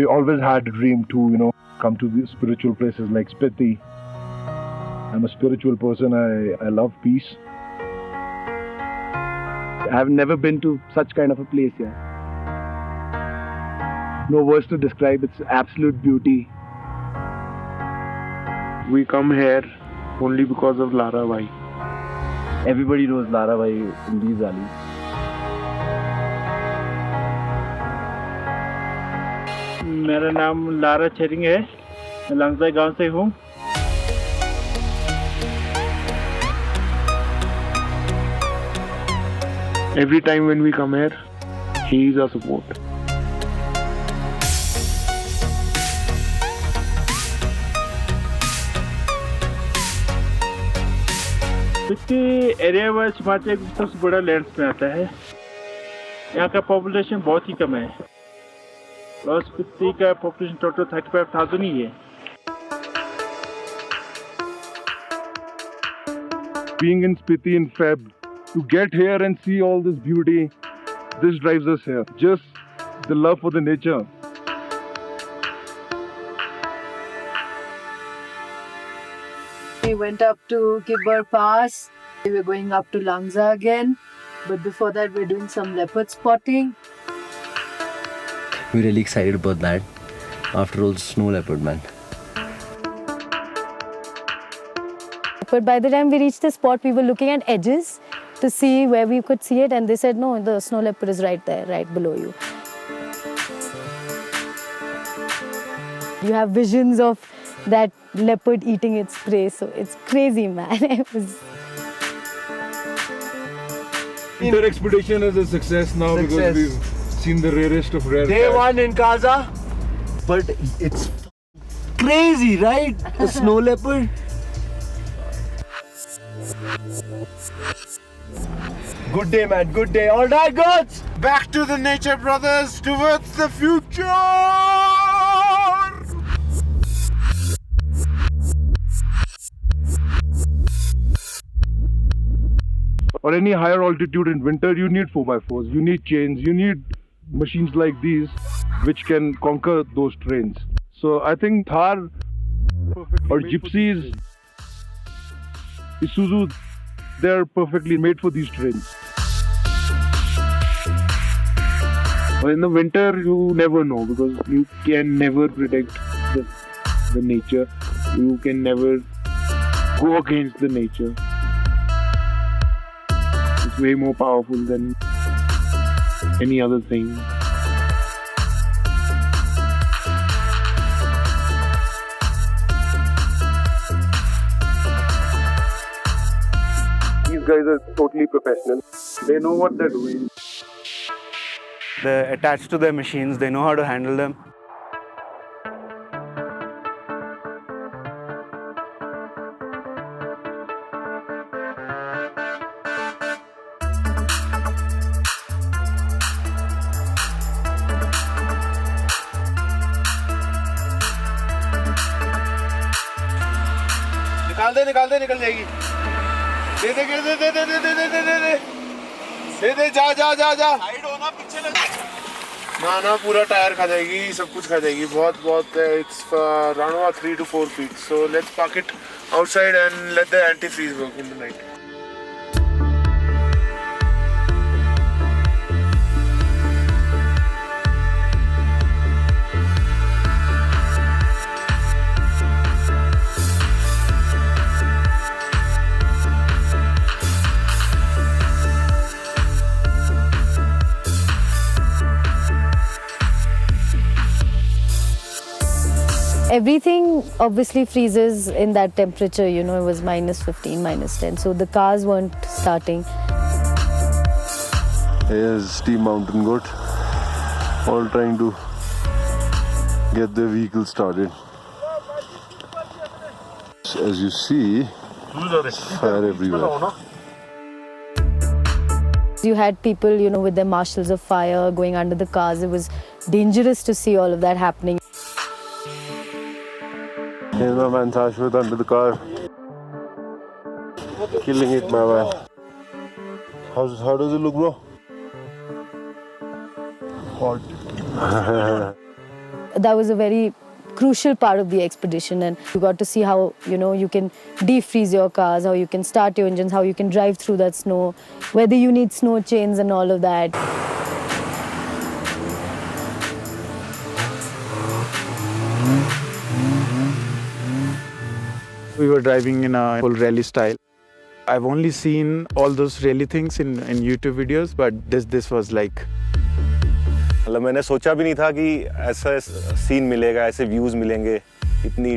We always had a dream to, come to these spiritual places like Spiti. I'm a spiritual person. I love peace. I've never been to such kind of a place yet. No words to describe its absolute beauty. We come here only because of Lara Bhai. Everybody knows Lara Bhai in these valleys. मेरा नाम Lara Tshering है, मैं लंगजा गांव से हूँ। Every time when we come here, he is our support. Spiti area wise Himachal का सबसे बड़ा लैंड्स में आता है। यहाँ का पॉपुलेशन बहुत ही कम है और स्पीति का पॉपुलेशन टोटल 35,000 ही है। Being in Spiti in Feb, to get here and see all this beauty, this drives us here. Just the love for the nature. We went up to Kibber Pass. We were going up to Langza again. But before that, we're doing some leopard spotting. We're really excited about that. After all, snow leopard, man. But by the time we reached the spot, we were looking at edges to see where we could see it, and they said, no, the snow leopard is right there, right below you. You have visions of that leopard eating its prey, so it's crazy, man. It was... Winter expedition is a success now because we've seen the rarest of rare. Day one in Kaza, but it's crazy, right? The snow leopard. Good day, man. Good day. All right, goats. Back to the nature, brothers, towards the future! Or any higher altitude in winter, you need 4x4s, you need chains, you need machines like these which can conquer those terrains. So I think Thar or Gypsies, Isuzu, they're perfectly made for these terrains. But in the winter, you never know because you can never predict the nature. You can never go against the nature. It's way more powerful than any other thing. These guys are totally professional. They know what they're doing. They're attached to their machines. They know how to handle them. निकाल दे निकल जाएगी दे जा side हो ना पीछे ना पूरा tyre खा जाएगी सब कुछ खा जाएगी बहुत it's around 3 to 4 feet so let's park it outside and let the anti-freeze work in the night. Everything obviously freezes in that temperature, it was minus 15, minus 10. So the cars weren't starting. Here's Team Mountain Goat, all trying to get their vehicle started. As you see, fire everywhere. You had people, with their marshals of fire going under the cars. It was dangerous to see all of that happening. Here's my man Shashwat under the car. Killing it, my man. How does it look, bro? Hot. that was a very crucial part of the expedition, and you got to see how, you know, you can defreeze your cars, how you can start your engines, how you can drive through that snow, whether you need snow chains and all of that. We were driving in a full rally style. I've only seen all those rally things in YouTube videos, but this was like. मतलब मैंने सोचा भी नहीं था कि ऐसा scene मिलेगा, ऐसे व्यूज मिलेंगे, इतनी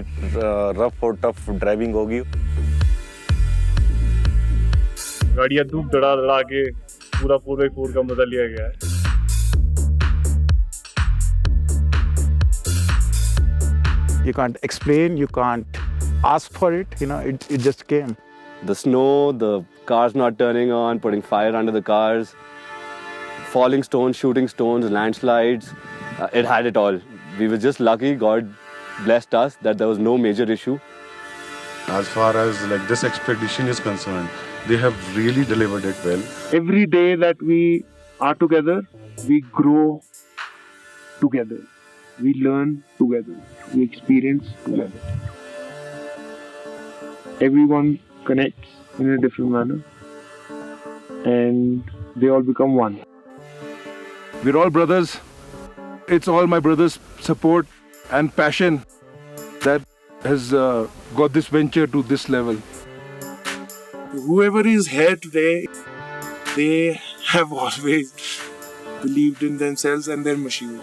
रफ और टफ ड्राइविंग होगी. गाड़ियाँ धूप दड़ा के पूरा 4x4 का मजा लिया गया है. You can't explain, you can't ask for it, you know, it just came. The snow, the cars not turning on, putting fire under the cars, falling stones, shooting stones, landslides, it had it all. We were just lucky, God blessed us that there was no major issue. As far as like this expedition is concerned, they have really delivered it well. Every day that we are together, we grow together. We learn together. We experience together. Everyone connects in a different manner, and they all become one. We're all brothers. It's all my brother's support and passion that has got this venture to this level. Whoever is here today, they have always believed in themselves and their machine.